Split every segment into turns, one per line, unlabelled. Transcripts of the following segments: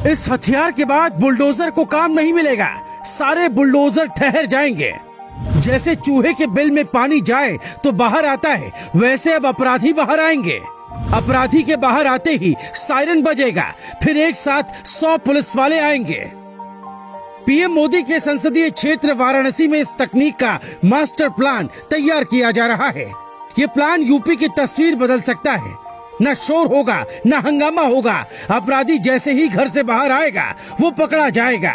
इस हथियार के बाद बुलडोजर को काम नहीं मिलेगा, सारे बुलडोजर ठहर जाएंगे। जैसे चूहे के बिल में पानी जाए तो बाहर आता है, वैसे अब अपराधी बाहर आएंगे। अपराधी के बाहर आते ही सायरन बजेगा, फिर एक साथ 100 पुलिस वाले आएंगे। पीएम मोदी के संसदीय क्षेत्र वाराणसी में इस तकनीक का मास्टर प्लान तैयार किया जा रहा है। ये प्लान यूपी की तस्वीर बदल सकता है। न शोर होगा, न हंगामा होगा। अपराधी जैसे ही घर से बाहर आएगा वो पकड़ा जाएगा।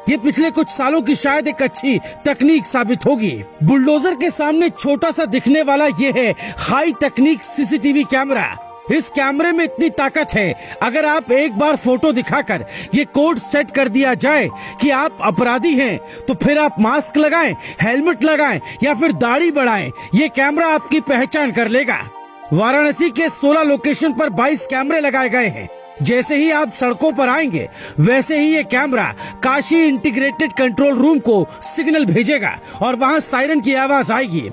ये पिछले कुछ सालों की शायद एक अच्छी तकनीक साबित होगी। बुलडोजर के सामने छोटा सा दिखने वाला ये है हाई तकनीक सीसीटीवी कैमरा। इस कैमरे में इतनी ताकत है, अगर आप एक बार फोटो दिखाकर ये कोड सेट कर दिया जाए कि आप अपराधी हैं, तो फिर आप मास्क लगाएं, हेलमेट लगाएं या फिर दाढ़ी बढ़ाएं, ये कैमरा आपकी पहचान कर लेगा। वाराणसी के 16 लोकेशन पर 22 कैमरे लगाए गए हैं। जैसे ही आप सड़कों पर आएंगे, वैसे ही ये camera Kashi integrated control room को सिग्नल भेजेगा और वहाँ सायरन की आवाज आएगी।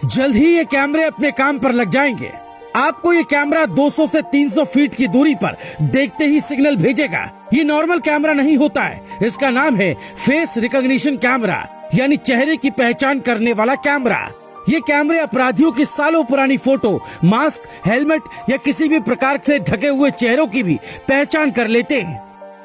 जल्द ही ये कैमरे अपने काम पर लग जाएंगे। आपको ये कैमरा 200 से 300 फीट की दूरी पर देखते ही सिग्नल भेजेगा। ये नॉर्मल कैमरा नहीं होता है, इसका नाम है फेस रिकॉग्निशन कैमरा, यानी चेहरे की पहचान करने वाला कैमरा। ये कैमरे अपराधियों की सालों पुरानी फोटो, मास्क, हेलमेट या किसी भी प्रकार से ढके हुए चेहरों की भी पहचान कर लेते हैं।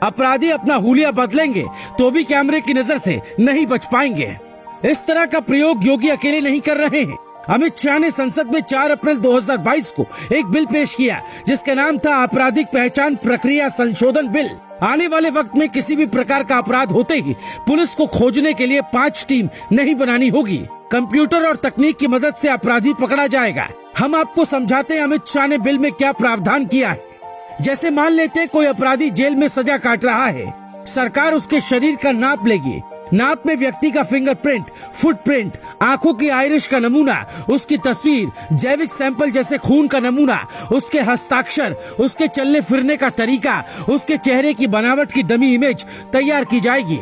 अपराधी अपना हुलिया बदलेंगे तो भी कैमरे की नजर से नहीं बच पाएंगे। इस तरह का प्रयोग योगी अकेले नहीं कर रहे हैं। अमित शाह ने संसद में 4 अप्रैल 2022 को एक बिल पेश किया जिसका नाम था आपराधिक पहचान प्रक्रिया संशोधन बिल। आने वाले वक्त में किसी भी प्रकार का अपराध होते ही पुलिस को खोजने के लिए 5 टीम नहीं बनानी होगी। कंप्यूटर और तकनीक की मदद से अपराधी पकड़ा जाएगा। हम आपको समझाते हैं अमित शाह ने बिल में क्या प्रावधान किया है। जैसे मान लेते हैं कोई अपराधी जेल में सजा काट रहा है, सरकार उसके शरीर का नाप लेगी। नाप में व्यक्ति का फिंगरप्रिंट, फुटप्रिंट, आंखों की आइरिश का नमूना, उसकी तस्वीर, जैविक सैंपल जैसे खून का नमूना, उसके हस्ताक्षर, उसके चलने फिरने का तरीका, उसके चेहरे की बनावट की डमी इमेज तैयार की जाएगी।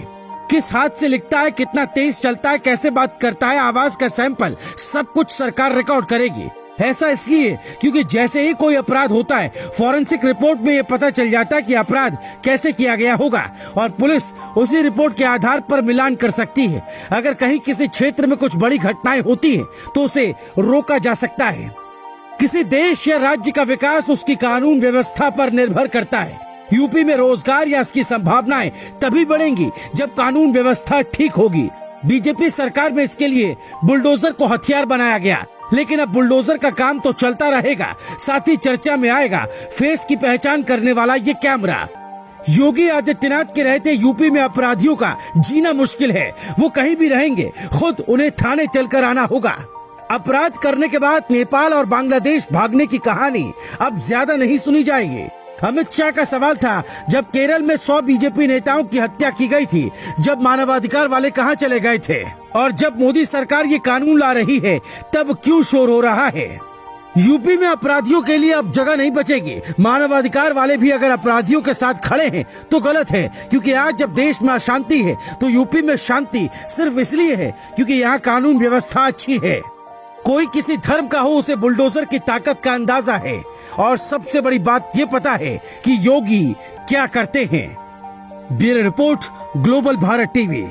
किस हाथ से लिखता है, कितना तेज चलता है, कैसे बात करता है, आवाज का सैंपल, सब कुछ सरकार रिकॉर्ड करेगी। ऐसा इसलिए क्योंकि जैसे ही कोई अपराध होता है, फॉरेंसिक रिपोर्ट में ये पता चल जाता है कि अपराध कैसे किया गया होगा और पुलिस उसी रिपोर्ट के आधार पर मिलान कर सकती है। अगर कहीं किसी क्षेत्र में कुछ बड़ी घटनाएं होती हैं, तो उसे रोका जा सकता है। किसी देश या राज्य का विकास उसकी कानून व्यवस्था पर निर्भर करता है। यूपी में रोजगार या इसकी संभावनाएं तभी बढ़ेंगी जब कानून व्यवस्था ठीक होगी। बीजेपी सरकार में इसके लिए बुलडोजर को हथियार बनाया गया, लेकिन अब बुलडोजर का काम तो चलता रहेगा, साथ ही चर्चा में आएगा फेस की पहचान करने वाला ये कैमरा। योगी आदित्यनाथ के रहते यूपी में अपराधियों का जीना मुश्किल है। वो कहीं भी रहेंगे, खुद उन्हें थाने चलकर आना होगा। अपराध करने के बाद नेपाल और बांग्लादेश भागने की कहानी अब ज्यादा नहीं सुनी जाएगी। अमित शाह का सवाल था, जब केरल में 100 बीजेपी नेताओं की हत्या की गई थी, जब मानवाधिकार वाले कहां चले गए थे? और जब मोदी सरकार ये कानून ला रही है, तब क्यों शोर हो रहा है? यूपी में अपराधियों के लिए अब जगह नहीं बचेगी। मानवाधिकार वाले भी अगर अपराधियों के साथ खड़े हैं तो गलत है, क्योंकि आज जब देश में अशांति है तो यूपी में शांति सिर्फ इसलिए है क्योंकि यहाँ कानून व्यवस्था अच्छी है। कोई किसी धर्म का हो, उसे बुलडोजर की ताकत का अंदाजा है और सबसे बड़ी बात ये पता है कि योगी क्या करते हैं। Bureau report, global Bharat TV.